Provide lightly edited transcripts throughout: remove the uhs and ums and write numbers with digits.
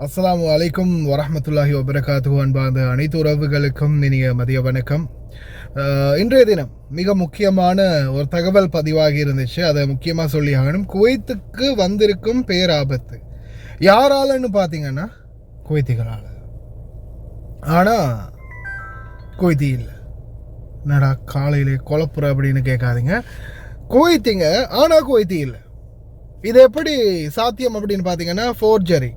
அஸ்ஸலாமு அலைக்கும் வரஹ்மத்துல்லாஹி வபரகாத்துஹு. அன்பார்ந்த அனைத்து உறவுகளுக்கும் இனிய மதிய வணக்கம். இன்றைய தினம் மிக முக்கியமான ஒரு தகவல் பதிவாகி இருந்துச்சு. அதை முக்கியமாக சொல்லி ஆகணும். குவைத்துக்கு வந்திருக்கும் பேராபத்து யாராலன்னு பார்த்தீங்கன்னா குவைத்திகளால். ஆனால் குவைத்தி இல்லை. என்னடா காலையிலே குழப்புற அப்படின்னு கேட்காதீங்க. குவைத்திங்க ஆனால் குவைத்தி இல்லை. இது எப்படி சாத்தியம் அப்படின்னு பார்த்தீங்கன்னா, ஃபோர்ஜரி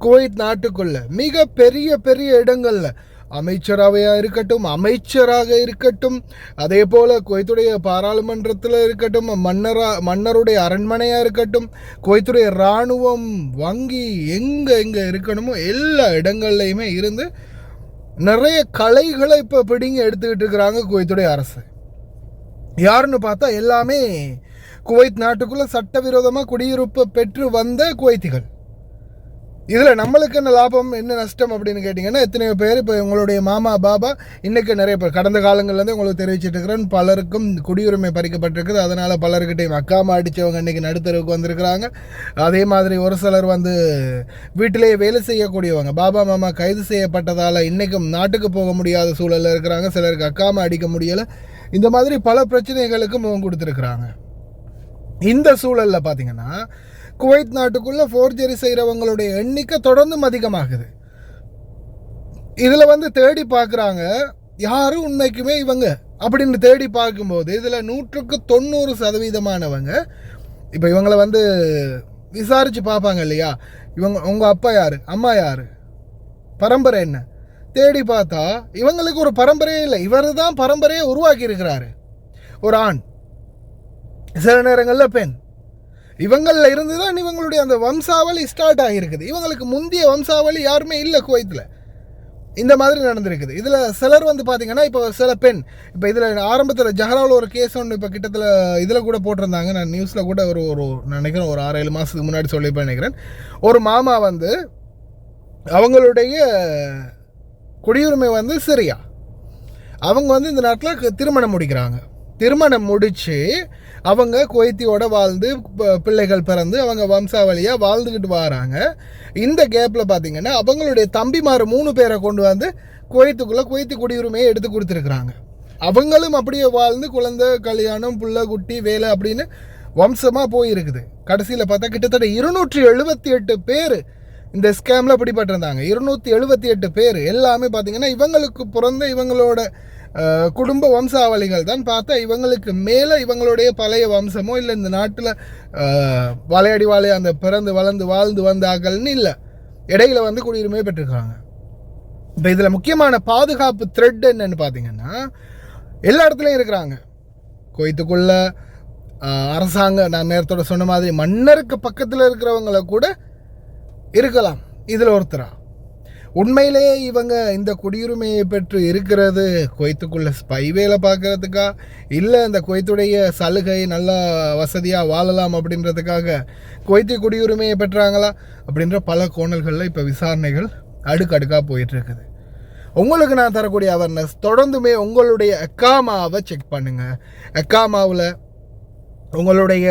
குவைத் நாட்டுக்குள்ள மிக பெரிய பெரிய இடங்கள்ல அமைச்சராக இருக்கட்டும், அதே போல் குவைத்துடைய பாராளுமன்றத்தில் இருக்கட்டும், மன்னருடைய அரண்மனையாக இருக்கட்டும், குவைத்துடைய இராணுவம், வங்கி எங்கே இருக்கணுமோ எல்லா இடங்கள்லையுமே இருந்து நிறைய கலைகளை இப்போ பிடிங்க எடுத்துக்கிட்டு இருக்கிறாங்க குவைத்துடைய அரசு. யாருன்னு பார்த்தா எல்லாமே குவைத் நாட்டுக்குள்ளே சட்டவிரோதமாக குடியிருப்பு பெற்று வந்த குவைத்திகள். இதில் நம்மளுக்கு என்ன லாபம் என்ன நஷ்டம் அப்படின்னு கேட்டிங்கன்னா, எத்தனையோ பேர் இப்போ உங்களுடைய மாமா பாபா இன்றைக்கி நிறைய பேர் கடந்த காலங்கள்லேருந்து உங்களுக்கு தெரிவிச்சிட்டு இருக்கிறேன், பலருக்கும் குடியுரிமை பறிக்கப்பட்டிருக்குது. அதனால் பலருக்கிட்டையும் அக்காமா அடித்தவங்க இன்றைக்கி நடுத்தருவுக்கு வந்திருக்கிறாங்க. அதே மாதிரி ஒரு சிலர் வீட்டிலேயே வேலை செய்யக்கூடியவங்க பாபா மாமா கைது செய்யப்பட்டதால் இன்றைக்கும் நாட்டுக்கு போக முடியாத சூழலில் இருக்கிறாங்க. சிலருக்கு அக்காமா அடிக்க முடியலை. இந்த மாதிரி பல பிரச்சனைகளுக்கும் முகம் கொடுத்துருக்குறாங்க. இந்த சூழலில் பார்த்திங்கன்னா குவைத் நாட்டுக்குள்ளே ஃபோர்ஜரி செய்கிறவங்களுடைய எண்ணிக்கை தொடர்ந்து அதிகமாகுது. இதில் தேடி பார்க்குறாங்க யாரும் உண்மைக்குமே இவங்க அப்படின்னு தேடி பார்க்கும்போது இதில் 190% இப்போ இவங்களை விசாரித்து பார்ப்பாங்க இல்லையா, உங்கள் அப்பா யார், அம்மா யார், பரம்பரை என்ன தேடி பார்த்தா இவங்களுக்கு ஒரு பரம்பரையே இல்லை. இவர் தான் பரம்பரையை உருவாக்கி இருக்கிறாரு. ஒரு ஆண், சில நேரங்களில் பெண், இவங்களில் இருந்து தான் இவங்களுடைய அந்த வம்சாவளி ஸ்டார்ட் ஆகியிருக்குது. இவங்களுக்கு முந்தைய வம்சாவளி யாருமே இல்லை குவைத்தில். இந்த மாதிரி நடந்திருக்குது. இதில் சிலர் பார்த்திங்கன்னா, இப்போ சில பெண், இப்போ இதில் ஆரம்பத்தில் ஜஹராவில் ஒரு கேஸ் ஒன்று இப்போ கிட்டத்தில் இதில் கூட போட்டிருந்தாங்க. நான் நியூஸில் கூட ஒரு நினைக்கிறேன் ஒரு 6-7 மாதத்துக்கு முன்னாடி சொல்லிப்பேன் நினைக்கிறேன். ஒரு மாமா அவங்களுடைய குடியுரிமை சிரியா. அவங்க இந்த நாட்டில் திருமணம் முடிக்கிறாங்க. திருமணம் முடித்து அவங்க குவைத்தியோட வாழ்ந்து பிள்ளைகள் பிறந்து அவங்க வம்சாவளியாக வாழ்ந்துக்கிட்டு வராங்க. இந்த கேப்பில் பார்த்திங்கன்னா அவங்களுடைய தம்பிமார் 3 பேரை கொண்டு குவைத்துக்குள்ளே குவைத்தி குடியுரிமையை எடுத்து கொடுத்துருக்குறாங்க. அவங்களும் அப்படியே வாழ்ந்து குழந்தை, கல்யாணம், புள்ள குட்டி, வேலை அப்படின்னு வம்சமாக போயிருக்குது. கடைசியில் பார்த்தா கிட்டத்தட்ட 278 பேர் இந்த ஸ்கேமில் பிடிபட்டிருந்தாங்க. 278 பேர் எல்லாமே பார்த்திங்கன்னா இவங்களுக்கு பிறந்த இவங்களோட குடும்ப வம்சாவளிகள் தான். பார்த்தா இவங்களுக்கு மேலே இவங்களுடைய பழைய வம்சமோ இல்லை இந்த நாட்டில் வாழையடி அந்த பிறந்து வளர்ந்து வாழ்ந்து வந்தார்கள்னு இல்லை, இடையில குடியுரிமை பெற்றிருக்காங்க. இப்போ இதில் முக்கியமான பாதுகாப்பு த்ரெட் என்னன்னு பார்த்தீங்கன்னா, எல்லா இடத்துலையும் இருக்கிறாங்க. குவைத்துக்குள்ள அரசாங்க, நான் நேரத்தோட சொன்ன மாதிரி மன்னருக்கு பக்கத்தில் இருக்கிறவங்கள கூட இருக்கலாம். இதில் ஒருத்தரா உண்மையிலேயே இவங்க இந்த குடியுரிமையை பெற்று இருக்கிறது குவைத்துக்குள்ள ஸ்பை வேலை பார்க்கறதுக்கா, இல்லை இந்த குவைத்துடைய சலுகை நல்லா வசதியாக வாழலாம் அப்படின்றதுக்காக குவைத்து குடியுரிமையை பெற்றாங்களா அப்படின்ற பல கோணல்களில் இப்போ விசாரணைகள் அடுக்கடுக்காக போயிட்டுருக்குது. உங்களுக்கு நான் தரக்கூடிய அவேர்னஸ், தொடர்ந்துமே உங்களுடைய அக்காமாவை செக் பண்ணுங்கள். அக்காமாவில் உங்களுடைய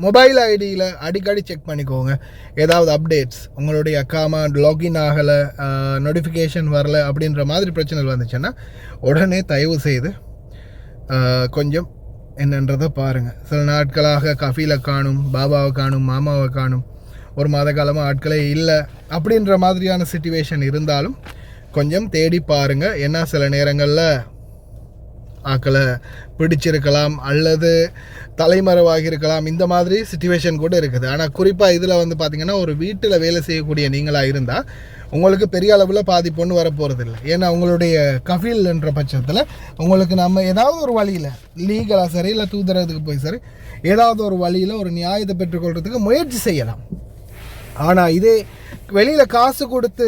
மொபைல் ஐடியில் அடிக்கடி செக் பண்ணிக்கோங்க. ஏதாவது அப்டேட்ஸ், உங்களுடைய அக்காமா லாகின் ஆகலை, நோட்டிஃபிகேஷன் வரலை அப்படின்ற மாதிரி பிரச்சனைகள் வந்துச்சுன்னா உடனே தயவு செய்து கொஞ்சம் என்னன்றதை பாருங்கள். சில நாட்களாக கஃபீலை காணும், பாபாவை காணும், மாமாவை காணும், ஒரு மாத காலமாக ஆட்களே இல்லை அப்படின்ற மாதிரியான சிச்சுவேஷன் இருந்தாலும் கொஞ்சம் தேடி பாருங்கள். ஏன்னா சில நேரங்களில் ஆக்களை பிடிச்சிருக்கலாம் அல்லது தலைமறைவாகி இருக்கலாம். இந்த மாதிரி சிச்சுவேஷன் கூட இருக்குது. ஆனால் குறிப்பாக இதில் பார்த்திங்கன்னா ஒரு வீட்டில் வேலை செய்யக்கூடிய நீங்களாக இருந்தால் உங்களுக்கு பெரிய அளவில் பாதிப்புன்னு வரப்போகிறதில்லை. ஏன்னா உங்களுடைய கஃபீல் என்ற பட்சத்தில் உங்களுக்கு நம்ம ஏதாவது ஒரு வழியில் லீகலாக சரி இல்லை தூதரத்துக்கு போய் சரி ஏதாவது ஒரு வழியில் ஒரு நியாயத்தை பெற்றுக்கொள்கிறதுக்கு முயற்சி செய்யலாம். ஆனால் இதே வெளியில் காசு கொடுத்து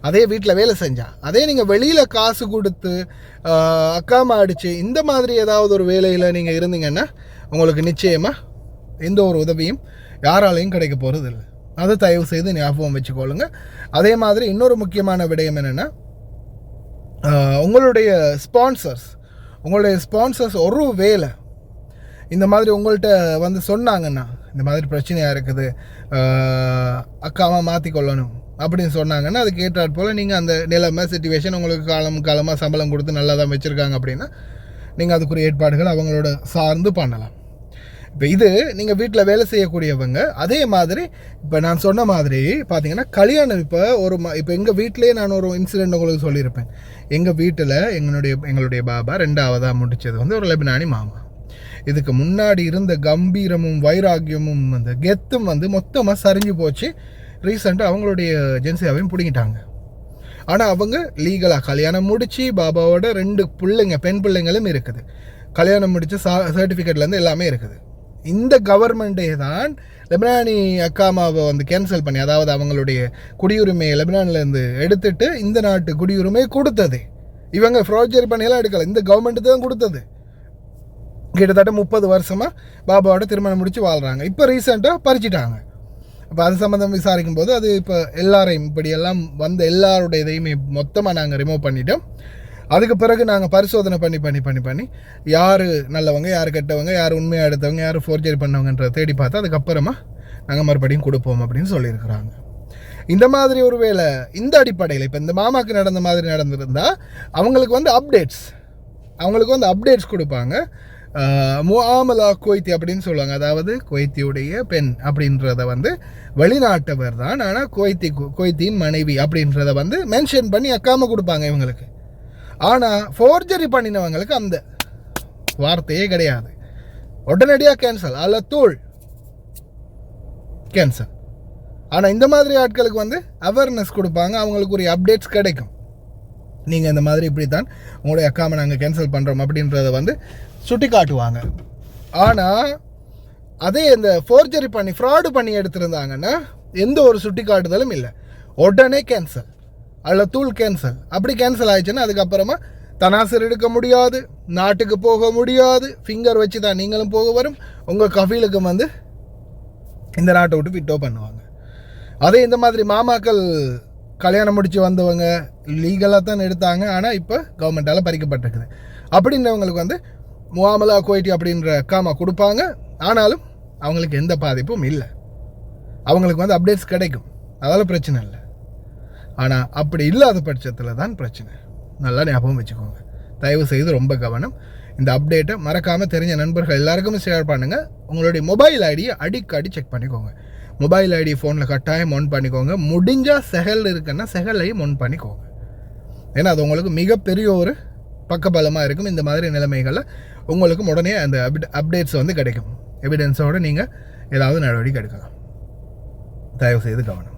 அதே வீட்டில் வேலை செஞ்சால், அதே நீங்கள் வெளியில் காசு கொடுத்து அக்காமா அடித்து இந்த மாதிரி ஏதாவது ஒரு வேலையில் நீங்கள் இருந்தீங்கன்னா உங்களுக்கு நிச்சயமாக எந்த ஒரு உதவியும் யாராலையும் கிடைக்க போகிறது இல்லை. அதை தயவு செய்து ஞாபகம் வச்சுக்கொள்ளுங்க. அதே மாதிரி இன்னொரு முக்கியமான விடயம் என்னென்னா, உங்களுடைய ஸ்பான்சர்ஸ் ஒரு வேலை இந்த மாதிரி உங்கள்கிட்ட சொன்னாங்கன்னா, இந்த மாதிரி பிரச்சனையாக இருக்குது, அக்காவை மாற்றிக்கொள்ளணும் அப்படின்னு சொன்னாங்கன்னா அதுக்கு ஏற்றாற் போல் நீங்கள் அந்த நிலைமை சிச்சுவேஷன் உங்களுக்கு காலமாக சம்பளம் கொடுத்து நல்லா தான் வச்சுருக்காங்க அப்படின்னா நீங்கள் அதுக்குரிய ஏற்பாடுகள் அவங்களோட சார்ந்து பண்ணலாம். இப்போ இது நீங்கள் வீட்டில் வேலை செய்யக்கூடியவங்க. அதே மாதிரி இப்போ நான் சொன்ன மாதிரி பார்த்தீங்கன்னா கல்யாணம் இப்போ எங்கள் வீட்டிலே நான் ஒரு இன்சிடெண்ட் உங்களுக்கு சொல்லியிருப்பேன். எங்கள் வீட்டில் எங்களுடைய பாபா 2ஆவதாக முடித்தது வந்து ஒரு லெபனானி மாமா. இதுக்கு முன்னாடி இருந்த கம்பீரமும் வைராக்கியமும் அந்த கெத்தும் வந்து மொத்தமாக சரிஞ்சு போச்சு. ரீசெண்டாக அவங்களுடைய ஜென்சியாவையும் பிடிங்கிட்டாங்க. ஆனால் அவங்க லீகலாக கல்யாணம் முடித்து பாபாவோட 2 பெண் பிள்ளைங்களும் இருக்குது. கல்யாணம் முடித்து சர்டிஃபிகேட்லேருந்து எல்லாமே இருக்குது. இந்த கவர்மெண்ட்டே தான் லெபனானி அக்காமாவை வந்து கேன்சல் பண்ணி, அதாவது அவங்களுடைய குடியுரிமையை லெபனான்லேருந்து எடுத்துட்டு இந்த நாட்டு குடியுரிமையை கொடுத்தது. இவங்க ஃப்ராஜரி பண்ணியெல்லாம் எடுக்கலை, இந்த கவர்மெண்ட்டு தான் கொடுத்தது. கிட்டத்தட்ட 30 வருஷமாக பாபாவோட திருமணம் முடித்து வாழ்கிறாங்க. இப்போ ரீசெண்டாக பறிச்சிட்டாங்க. இப்போ அது சம்மந்தம் விசாரிக்கும் போது அது இப்போ எல்லாரையும் இப்படியெல்லாம் வந்த எல்லாருடைய இதையுமே மொத்தமாக நாங்கள் ரிமூவ் பண்ணிட்டோம். அதுக்கு பிறகு நாங்கள் பரிசோதனை பண்ணி யார் நல்லவங்க, யார் கெட்டவங்க, யார் உண்மையாக எடுத்தவங்க, யார் ஃபோர்ஜரி பண்ணவங்கன்றதை தேடி பார்த்து அதுக்கப்புறமா நாங்கள் மறுபடியும் கொடுப்போம் அப்படின்னு சொல்லியிருக்கிறாங்க. இந்த மாதிரி ஒரு வேளை இந்த அடிப்படையில் இப்போ இந்த மாமாவுக்கு நடந்த மாதிரி நடந்திருந்தால் அவங்களுக்கு வந்து அப்டேட்ஸ் கொடுப்பாங்க. முஆமலா குவைத்தி அப்படின்னு சொல்லுவாங்க. அதாவது குவைத்தியுடைய பெண் அப்படின்றத வந்து வெளிநாட்டவர் தான், ஆனால் குவைத்தியின் மனைவி அப்படின்றத வந்து மென்ஷன் பண்ணி அக்காம கொடுப்பாங்க இவங்களுக்கு. ஆனால் ஃபோர்ஜரி பண்ணினவங்களுக்கு அந்த வார்த்தையே கிடையாது. உடனடியாக கேன்சல், அல்ல தூள் கேன்சல். ஆனால் இந்த மாதிரி ஆட்களுக்கு வந்து அவேர்னஸ் கொடுப்பாங்க, அவங்களுக்கு ஒரு அப்டேட்ஸ் கிடைக்கும். நீங்கள் இந்த மாதிரி இப்படி தான் உங்களுடைய அக்காமை நாங்கள் கேன்சல் பண்ணுறோம் அப்படின்றத வந்து சுட்டி காட்டுவாங்க. ஆனால் அதே இந்த ஃபோர்ஜரி பண்ணி ஃப்ராடு பண்ணி எடுத்திருந்தாங்கன்னா எந்த ஒரு சுட்டி காட்டுதலும் இல்லை, உடனே கேன்சல் அல்ல தூள் கேன்சல். அப்படி கேன்சல் ஆயிடுச்சுன்னா அதுக்கப்புறமா தனாசர் எடுக்க முடியாது, நாட்டுக்கு போக முடியாது, ஃபிங்கர் வச்சு தான் நீங்களும் போக வரும், உங்கள் கஃபீலுக்கு வந்து இந்த நாட்டை விட்டு விட்டோ பண்ணுவாங்க. அதே இந்த மாதிரி மாமாக்கள் கல்யாணம் முடித்து வந்தவங்க லீகலாக தான் எடுத்தாங்க, ஆனால் இப்போ கவர்மெண்ட்டால் பறிக்கப்பட்டிருக்குது. அப்படின்றவங்களுக்கு வந்து முஆமலா குவைத்தி அப்படின்ற காமா கொடுப்பாங்க. ஆனாலும் அவங்களுக்கு எந்த பாதிப்பும் இல்லை, அவங்களுக்கு வந்து அப்டேட்ஸ் கிடைக்கும், அதனால் பிரச்சனை இல்லை. ஆனால் அப்படி இல்லாத பட்சத்தில் தான் பிரச்சனை. நல்லா ஞாபகம் வச்சுக்கோங்க. தயவு செய்து ரொம்ப கவனம். இந்த அப்டேட்டை மறக்காமல் தெரிஞ்ச நண்பர்கள் எல்லாருக்குமே ஷேர் பண்ணுங்கள். உங்களுடைய மொபைல் ஐடியை அடிக்கடி செக் பண்ணிக்கோங்க. மொபைல் ஐடி ஃபோனில் கட்டாயம் ஆன் பண்ணிக்கோங்க. முடிஞ்சால் செகல் இருக்குன்னா செகலையும் ஆன் பண்ணிக்கோங்க. ஏன்னா அது உங்களுக்கு மிகப்பெரிய ஒரு பக்கபலமாக இருக்கும். இந்த மாதிரி நிலைமைகளில் உங்களுக்கும் உடனே அந்த அப்டேட்ஸ் வந்து கிடைக்கும். எவிடன்ஸோடு நீங்கள் ஏதாவது நடவடிக்கை எடுக்கலாம். தயவு செய்து கவனம்.